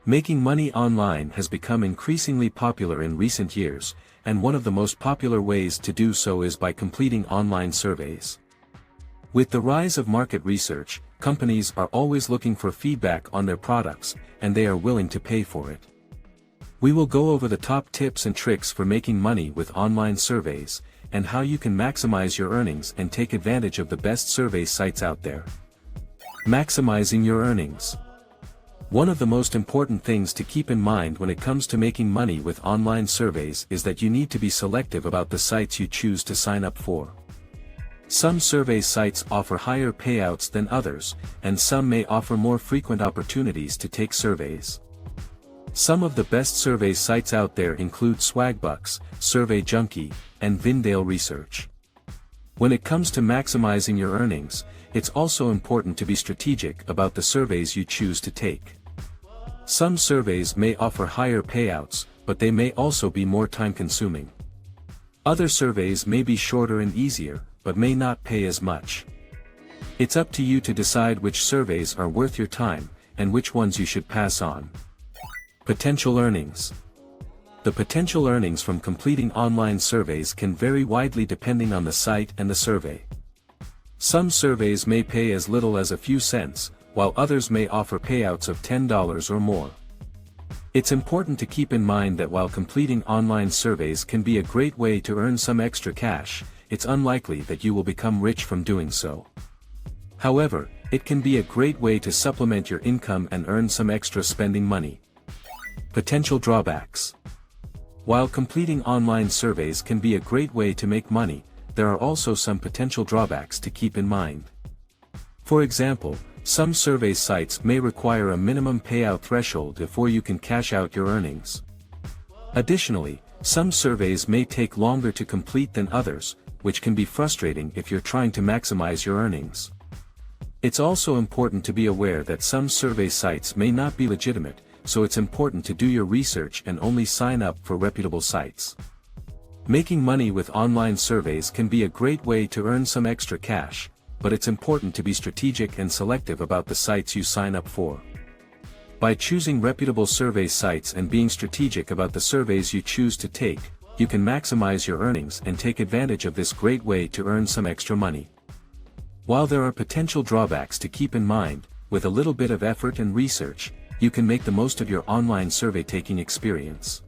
Making money online has become increasingly popular in recent years, and one of the most popular ways to do so is by completing online surveys. With the rise of market research, companies are always looking for feedback on their products, and they are willing to pay for it. We will go over the top tips and tricks for making money with online surveys, and how you can maximize your earnings and take advantage of the best survey sites out there. Maximizing your earnings. One of the most important things to keep in mind when it comes to making money with online surveys is that you need to be selective about the sites you choose to sign up for. Some survey sites offer higher payouts than others, and some may offer more frequent opportunities to take surveys. Some of the best survey sites out there include Swagbucks, Survey Junkie, and Vindale Research. When it comes to maximizing your earnings, it's also important to be strategic about the surveys you choose to take. Some surveys may offer higher payouts, but they may also be more time-consuming. Other surveys may be shorter and easier, but may not pay as much. It's up to you to decide which surveys are worth your time, and which ones you should pass on. Potential earnings. The potential earnings from completing online surveys can vary widely depending on the site and the survey. Some surveys may pay as little as a few cents, while others may offer payouts of $10 or more. It's important to keep in mind that while completing online surveys can be a great way to earn some extra cash, it's unlikely that you will become rich from doing so. However, it can be a great way to supplement your income and earn some extra spending money. Potential drawbacks. While completing online surveys can be a great way to make money, there are also some potential drawbacks to keep in mind. For example, some survey sites may require a minimum payout threshold before you can cash out your earnings. Additionally, some surveys may take longer to complete than others, which can be frustrating if you're trying to maximize your earnings. It's also important to be aware that some survey sites may not be legitimate, so it's important to do your research and only sign up for reputable sites. Making money with online surveys can be a great way to earn some extra cash, but it's important to be strategic and selective about the sites you sign up for. By choosing reputable survey sites and being strategic about the surveys you choose to take, you can maximize your earnings and take advantage of this great way to earn some extra money. While there are potential drawbacks to keep in mind, with a little bit of effort and research, you can make the most of your online survey taking experience.